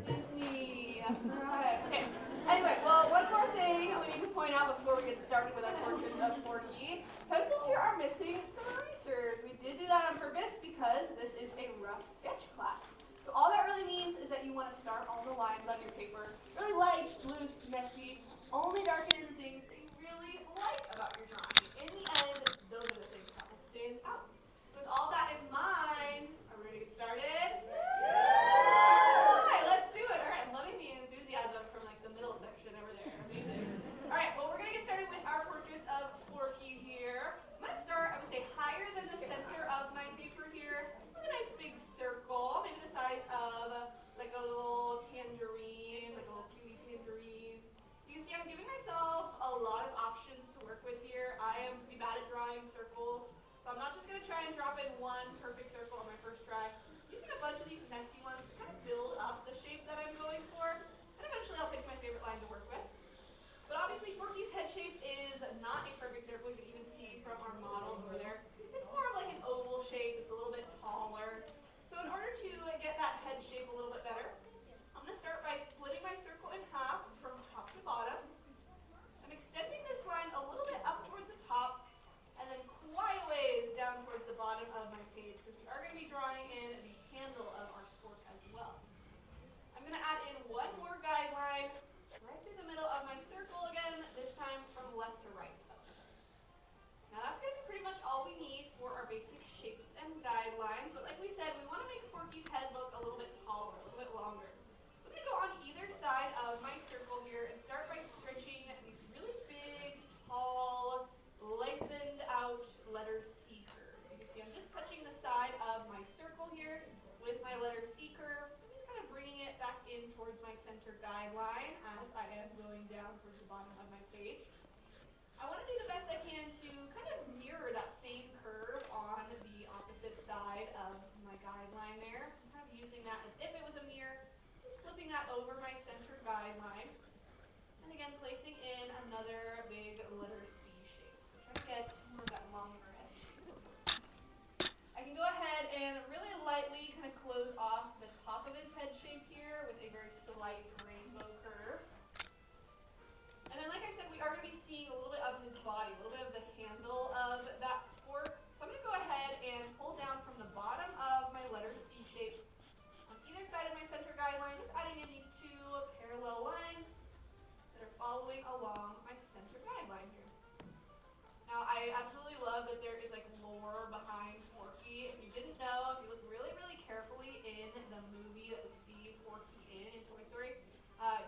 Disney. Right. Okay. Anyway, well, one more thing we need to point out before we get started with our portraits of Forky. Pencils here are missing some erasers. We did do that on purpose because this is a rough sketch class. So all that really means is that you want to start all the lines on your paper really light, loose, messy, only darken in the things that you really like about your drawing. In the end, those are the things that will stand out. So with all that in mind, are we ready to get started? Let's do it. All right, I'm loving the enthusiasm from like the middle section over there. Amazing. All right, well, we're going to get started with our portraits of Forky here. I'm going to start, I would say, higher than the center of my paper here with a nice big circle, maybe the size of like a little tangerine, like a little cutie tangerine. You can see I'm giving myself a lot of options to work with here. I am pretty bad at drawing circles, so I'm not just going to try and drop in one perfect circle on my first try. Using a bunch of these messy ones to kind of build up the shape that I'm going for, and eventually I'll pick my favorite line to work with. But obviously Forky's head shape is not a perfect circle. You can even see from our model over there. It's more of like an oval shape. It's a little bit taller. So in order to get that head shape a little bit better, I'm going to start by splitting my circle in half from top to bottom. I'm extending this line a little bit up towards the top and then quite a ways down towards the bottom of my page because we are going to be drawing in the handle of our spork as well. I'm going to add in one more guideline right through the middle of my circle again, this time from left to right. Now that's going to be pretty much all we need for our basic shapes and guidelines, but like we said, we want to make Forky's head look a little bit taller, a little bit longer. So I'm going to go on either side of my circle here and start by stretching these really big, tall, lengthened out letter C curves. You can see I'm just touching the side of my circle here with my letter C curve. I'm just kind of bringing it back in towards my center guideline as I am going down towards the bottom of my page. I want to do the best I can to kind of mirror that same curve on the opposite side of my guideline there. So I'm kind of using that as if it was a mirror, just flipping that over my center guideline. And again, placing in another big letter C shape. So try to get more of that longer head shape. I can go ahead and really lightly kind of close off the top of his head shape here with a very slight rainbow curve. And then, like I said, we are going to be seeing a little bit of his body, a little bit of the handle of that spork. So I'm going to go ahead and pull down from the bottom of my letter C shapes on either side of my center guideline, just adding in these two parallel lines that are following along my center guideline here. Now, I absolutely love that there is like lore behind Forky. If you didn't know, if you look really, really carefully in the movie that we see Forky in Toy Story,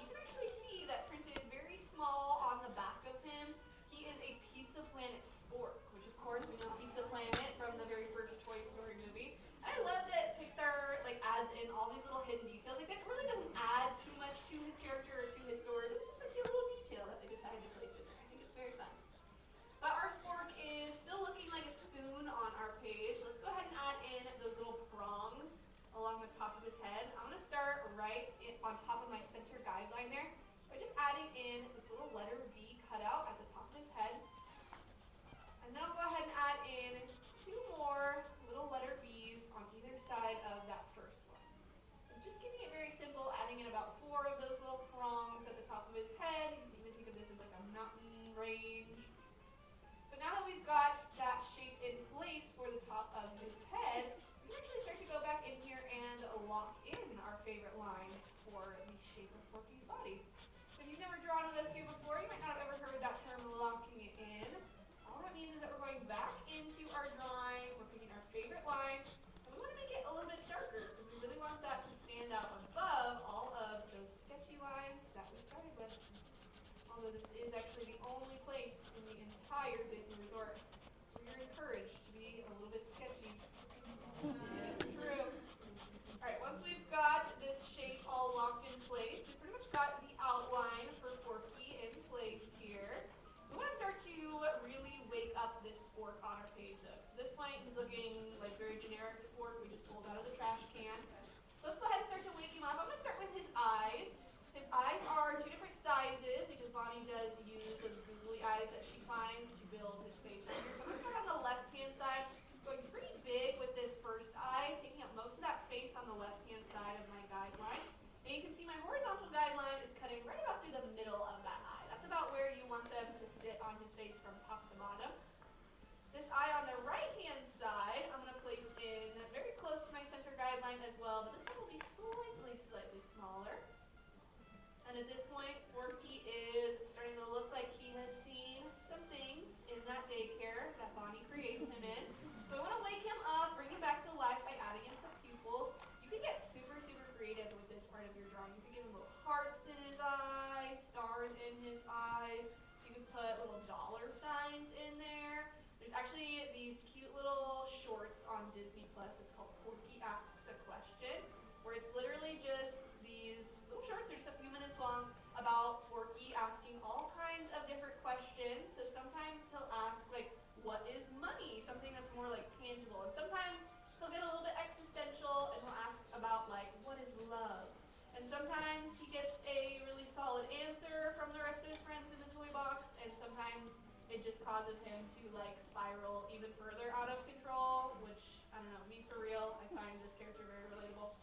you can actually see that printed very small on the back of him. He is a Pizza Planet spork, which of course we know Pizza Planet from the very first Toy Story movie. And I love that Pixar like adds in all these little hidden details. Like that really doesn't add too much to his character or to his story. It's just a cute little detail that they decided to place in there. I think it's very fun. But our spork is still looking like a spoon on our page. Let's go ahead and add in those little prongs along the top of his head. I'm going to start right on top of my center guideline there by just adding in this little letter V cutout at the top of his head. And then I'll go ahead and add in two more little letter V's on either side of that first one. And just keeping it very simple, adding in about 4 of those little prongs at the top of his head. You can even think of this as like a mountain range. But now that we've got that shape in place for the top of his head, we can actually start to go back in here and lock in our favorite line for the shape of Forky's body. So if you've never drawn with us here before, you might not have ever heard that term locking it in. All that means is that we're going back into our drawing, we're picking our favorite line, and we want to make it a little bit darker because we really want that to stand out above all of those sketchy lines that we started with. Although this is actually the only place in the entire Disney Resort where you're encouraged to be a little bit sketchy. It's true. Alright, once we've got this shape all locked in place, we've pretty much got the outline for Forky in place here. We want to start to really wake up this spork on our page though. At this point, he's looking like very generic spork. We And at this point, Forky is starting to look like he has seen some things in that daycare that Bonnie creates him in. So we want to wake him up, bring him back to life by adding in some pupils. You can get super, super creative with this part of your drawing. You can give him little hearts in his eyes, stars in his eyes. You can put little dollar signs in there. There's actually these cute little shorts on Disney Plus. It's called Forky Asks a Question, where it's literally just these little shorts. They're just a few minutes long about Forky asking all kinds of different questions. So sometimes he'll ask, like, what is money? Something that's more like tangible. And sometimes he'll get a little bit existential and he'll ask about, like, what is love? And sometimes he gets a really solid answer from the rest of his friends in the toy box, and sometimes it just causes him to, like, spiral even further out of control, which, I don't know, me for real, I find this character very relatable.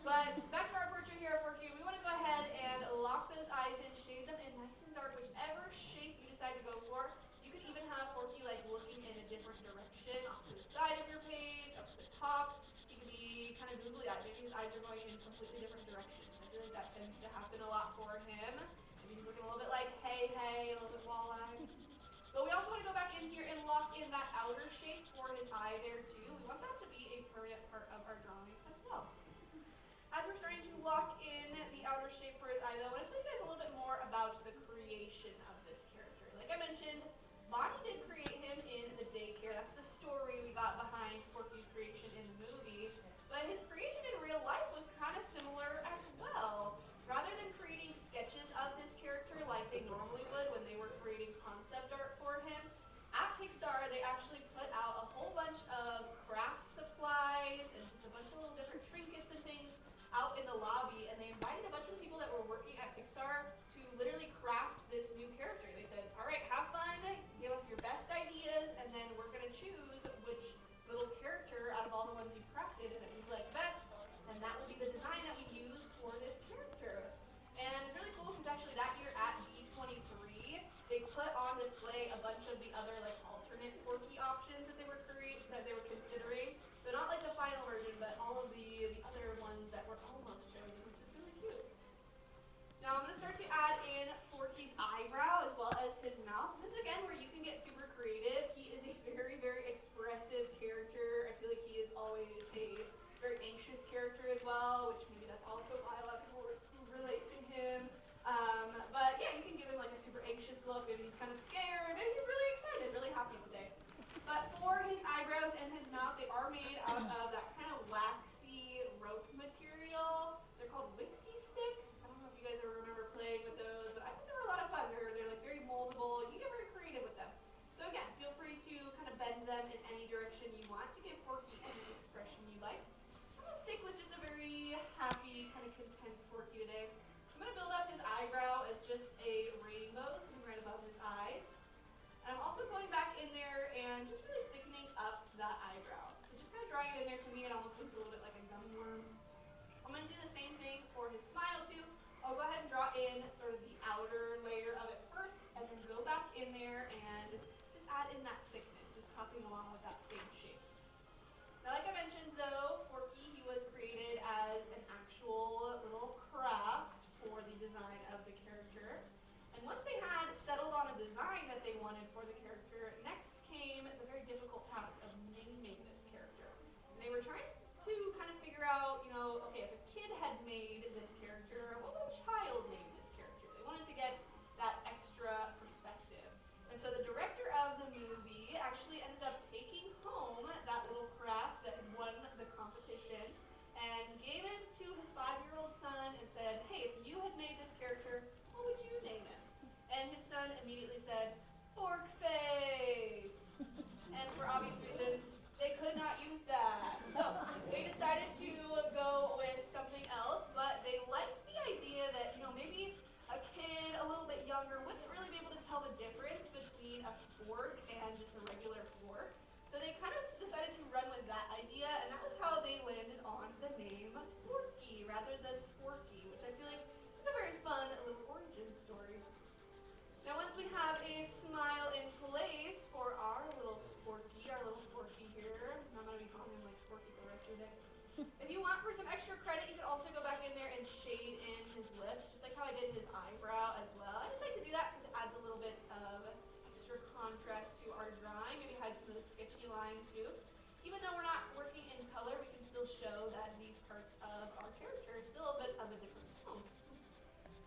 But back to our portrait here of Forky, we want to go ahead and lock those eyes in, shade them in nice and dark, whichever shape you decide to go for. You could even have Forky, like, looking in a different direction, off to the side of your page, up to the top. He could be kind of googly eyed. Maybe his eyes are going in completely different directions. I feel like that tends to happen a lot for him. Maybe he's looking a little bit like hey, a little bit wall-eyed. But we also want to go back in here and lock in that outer shape for his eye there too. We want that to be a permanent part of our drawing as well. As we're starting to lock in the outer shape for his eye though, I want to tell you guys a little bit more about the creation of this character. Like I mentioned, Bonnie did create him in the daycare. That's the story we got behind Forky's creation in the movie. But his creation in real life was kind of similar as well. Rather than creating sketches of this character like they normally would when they were creating concept art for him, at Pixar they actually put out a whole bunch of craft supplies and just a bunch of little different trinkets and things out in the lobby, and they invited a bunch of the people that were working at Pixar to literally craft this new character. They said, all right, have fun, give us your best ideas, and then we're going to choose which little character out of all the ones you've crafted that you like best, and that will be the design that we use for this character. And it's really cool because actually that year at D23, they put on display a bunch of the other like alternate Forky options that they were considering. So not like the final version, but all of the other ones that were almost chosen, which is really cute. Now I'm going to start to add in Forky's eyebrow as well as his mouth. This is again where you can get super creative. He is a very, very expressive character. I feel like he is always a very anxious character as well, which maybe that's also why a lot of people relate to him. But yeah, you can give him like a super anxious look. Maybe he's kind of scared. Maybe he's really excited, really happy today. But for his eyebrows and his mouth, they are made out of that kind of waxy rope material. They're called Wixie sticks. I don't know if you guys ever remember playing with those, but I think they were a lot of fun. They're like very moldable. You get very creative with them. So again, feel free to kind of bend them in any direction you want to give Forky any expression you like. I'm going to stick with just a very happy, kind of content Forky today. I'm going to build up his eyebrow as just a rainbow, sitting right above his eyes. And I'm also going back in there and just really thickening up that eyebrow. So just kind of drawing it in there, to me it almost looks a little bit like a gummy worm. I'm going to do the same thing for his smile too. I'll go ahead and draw in sort of the outer layer of it first, and then go back in there and just add in that thickness, just copying along with that same shape. Now like I mentioned though, Forky, he was created as an actual little craft for the design of the character. And once they had settled on a design that they wanted for the character, next came the very difficult task of naming this character. And they were trying to kind of figure out, okay, if a kid had made this character, what would a child name this character? They wanted to get that extra perspective. And so the director of the movie actually ended up taking home that little craft that won the competition and gave it to his 5-year-old son and said, hey, if you had made this character, what would you name him? And his son immediately said, Fork Face! And for obvious reasons, they could not use that. So they decided to go with something else, but they liked the idea that, maybe a kid a little bit younger wouldn't really be able to tell the difference between a spork and just a regular fork. So they kind of decided to run with that idea, and that was how they landed on the name Forky rather than Sporky, which I feel like is a very fun little origin story. Now once we have a smile in place for our little Sporky, our little Forky here, I'm going to be calling him like Sporky for the rest of the day. If you want for some extra credit, you can also go back in there and shade in his lips, just like how I did his line too. Even though we're not working in color, we can still show that these parts of our character are still a bit of a different tone.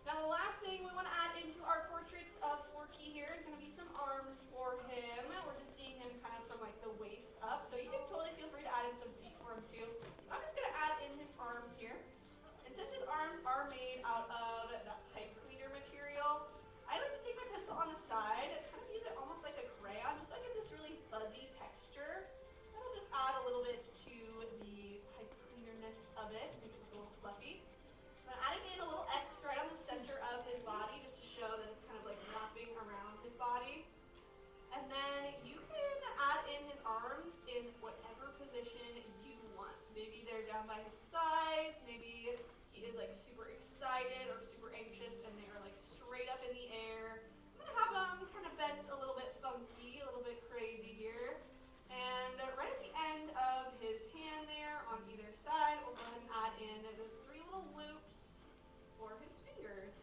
Now the last thing we want to add into our portraits of Forky here is going to be some arms for him. We're just seeing him kind of from like the waist up, so you can totally feel free to add in some feet for him too. I'm just going to add in his arms here. And since his arms are made out of that pipe cleaner material, I like to take my pencil on the side and kind of use it almost like a crayon, just so I get this really fuzzy texture. That'll just add a little bit to the pipe cleanerness of it, make it look a little fluffy. I'm adding in a little X right on the center of his body, just to show that it's kind of like wrapping around his body. And then you can add in his arms in whatever position you want. Maybe they're down by his sides, maybe he is like super excited or super anxious and they are like straight up in the air. I'm going to have them kind of bent a little bit funky, a little bit crazy here. And right at the end of his hand there on either side, we'll go ahead and add in those 3 little loops for his fingers.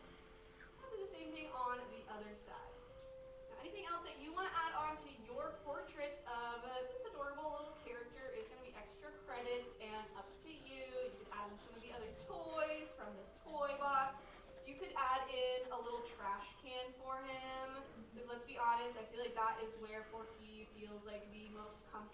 I'll do the same thing on the other side. Now, anything else that you want to add on to your portrait of this adorable little character is going to be extra credits and up to you. You could add in some of the other toys from the toy box. You could add in a little trash can for him. Because let's be honest, I feel like that is where Forky feels like the most comfortable